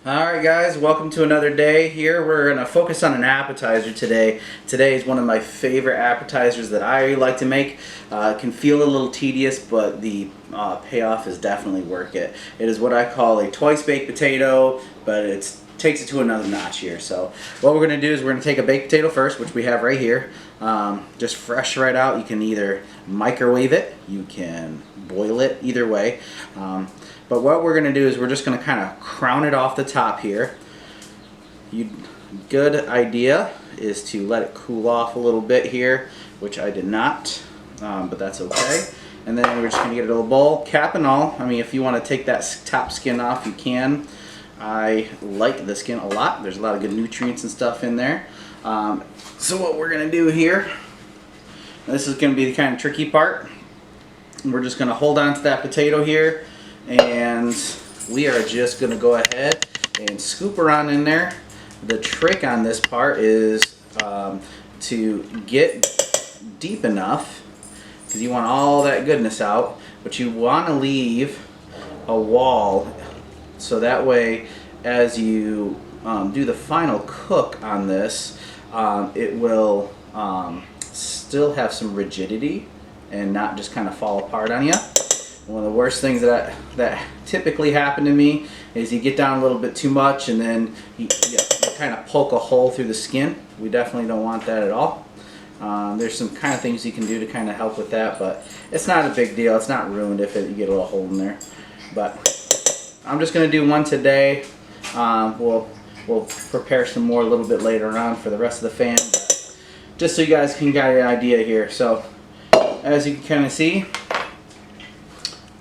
Alright guys, welcome to another day here. We're going to focus on an appetizer today. Today is one of my favorite appetizers that I like to make. It can feel a little tedious, but the payoff is definitely worth it. It is what I call a twice baked potato, but it takes it to another notch here. So what we're going to do is we're going to take a baked potato first, which we have right here. Just fresh right out. You can either microwave it, you can boil it, either way. But what we're going to do is we're just going to kind of crown it off the top here. Good idea is to let it cool off a little bit here, which I did not, but that's okay. And then we're just going to get a little bowl, cap and all. I mean, if you want to take that top skin off, you can. I like the skin a lot. There's a lot of good nutrients and stuff in there. So what we're going to do here, this is going to be the kind of tricky part. We're just going to hold on to that potato here, and we are just going to go ahead and scoop around in there. The trick on this part is to get deep enough, because you want all that goodness out, but you want to leave a wall so that way as you do the final cook on this, it will still have some rigidity and not just kind of fall apart on you. One of the worst things that typically happen to me is you get down a little bit too much and then you kind of poke a hole through the skin. We definitely don't want that at all. There's some kind of things you can do to kind of help with that, but it's not a big deal. It's not ruined if you get a little hole in there. But I'm just going to do one today. We'll prepare some more a little bit later on for the rest of the fam, just so you guys can get an idea here. So as you can kind of see,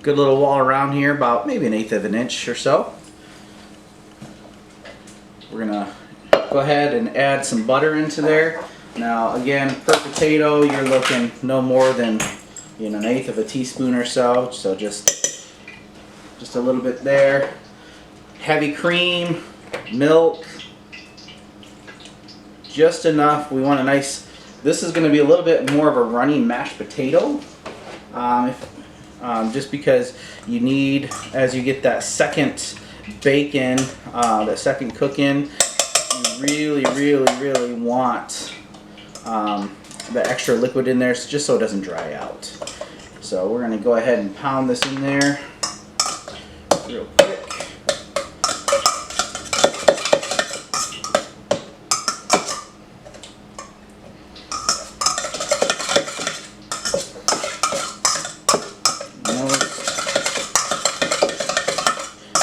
good little wall around here, about maybe 1/8 of an inch or so. We're gonna go ahead and add some butter into there. Now again, per potato, you're looking no more than 1/8 of a teaspoon or so. So just a little bit there. Heavy cream, milk, just enough. We want a nice. This is going to be a little bit more of a runny mashed potato. Just because you need, as you get that second bake in, that second cook in, you really want the extra liquid in there, just so it doesn't dry out. So we're going to go ahead and pound this in there real quick.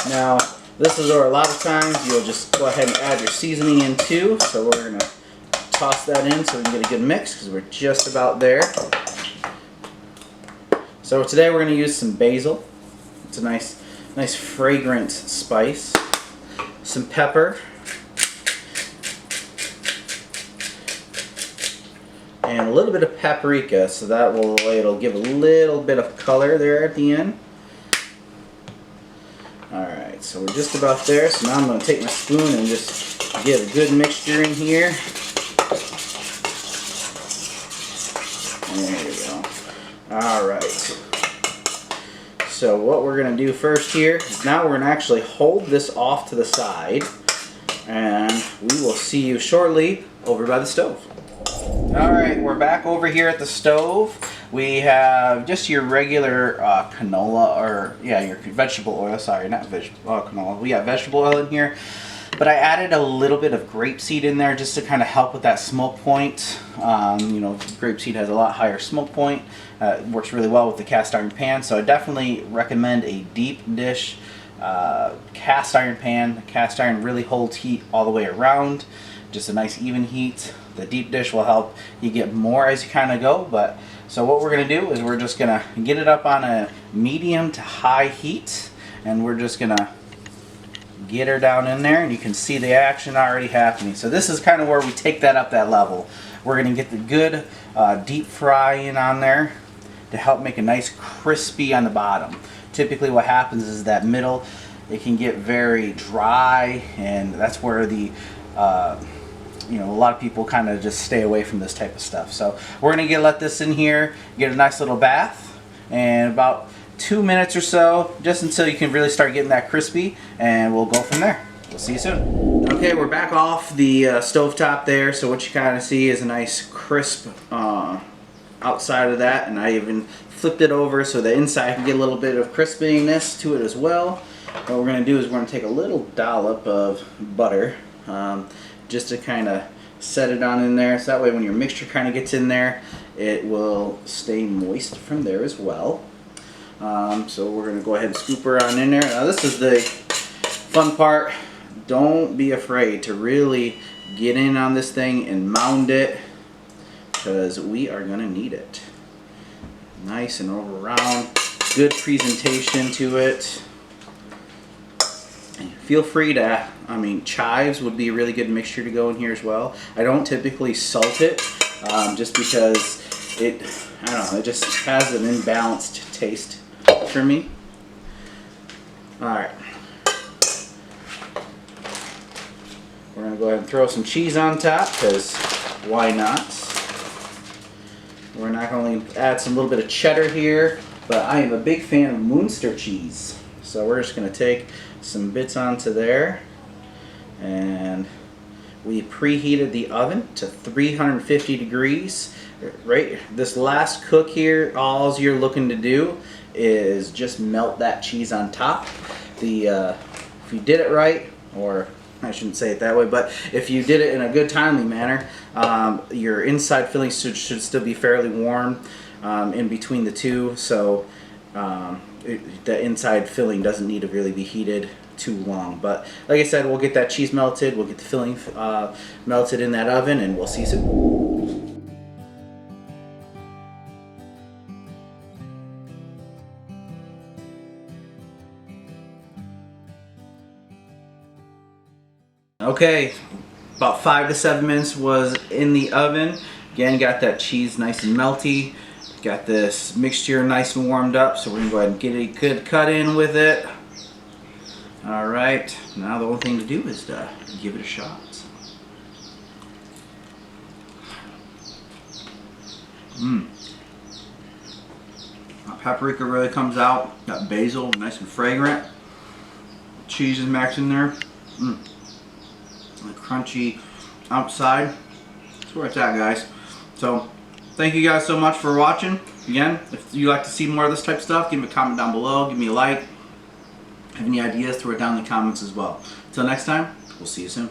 Now, this is where a lot of times you'll just go ahead and add your seasoning in too. So we're going to toss that in so we can get a good mix, because we're just about there. So today we're going to use some basil. It's a nice fragrant spice. Some pepper. And a little bit of paprika, so that it'll give a little bit of color there at the end. Alright, so we're just about there. So now I'm going to take my spoon and just get a good mixture in here. There we go. Alright. So what we're going to do first here is now we're going to actually hold this off to the side. And we will see you shortly over by the stove. Alright, we're back over here at the stove. We have just your regular canola, or your vegetable oil. Sorry, not canola. We got vegetable oil in here, but I added a little bit of grapeseed in there just to kind of help with that smoke point. Grapeseed has a lot higher smoke point. It works really well with the cast iron pan, so I definitely recommend a deep dish cast iron pan. The cast iron really holds heat all the way around, just a nice even heat. The deep dish will help you get more as you kind of go. But so what we're going to do is we're just going to get it up on a medium to high heat, and we're just going to get her down in there, and you can see the action already happening. So this is kind of where we take that up that level. We're going to get the good deep fry in on there to help make a nice crispy on the bottom. Typically what happens is that middle, it can get very dry, and that's where the a lot of people kind of just stay away from this type of stuff. So we're going to let this in here, get a nice little bath, and about 2 minutes or so, just until you can really start getting that crispy, and we'll go from there. We'll see you soon. Okay, we're back off the stovetop there. So what you kind of see is a nice crisp outside of that, and I even flipped it over so the inside can get a little bit of crispiness to it as well. What we're going to do is we're going to take a little dollop of butter just to kind of set it on in there, so that way when your mixture kind of gets in there, it will stay moist from there as well. So we're going to go ahead and scoop her on in there. Now this is the fun part. Don't be afraid to really get in on this thing and mound it, because we are going to need it. Nice and over round, good presentation to it. And feel free to, chives would be a really good mixture to go in here as well. I don't typically salt it, just because it just has an imbalanced taste for me. Alright. We're going to go ahead and throw some cheese on top, because why not? We're not going to add some little bit of cheddar here, but I am a big fan of Munster cheese. So we're just going to take some bits onto there, and we preheated the oven to 350 degrees. Right, this last cook here, all you're looking to do is just melt that cheese on top. If you did it right, or I shouldn't say it that way, but if you did it in a good timely manner, your inside filling should still be fairly warm in between the two, so the inside filling doesn't need to really be heated too long. But like I said, we'll get that cheese melted, we'll get the filling melted in that oven, and we'll see you soon. Okay, about 5 to 7 minutes was in the oven. Again, got that cheese nice and melty. Got this mixture nice and warmed up, so we're going to go ahead and get a good cut in with it. Alright, now the only thing to do is to give it a shot. That paprika really comes out. That basil, nice and fragrant. Cheese is maxed in there. The crunchy outside. That's where it's at, guys. So thank you guys so much for watching. Again, if you like to see more of this type of stuff, give me a comment down below, give me a like. Have any ideas, throw it down in the comments as well. Until next time, we'll see you soon.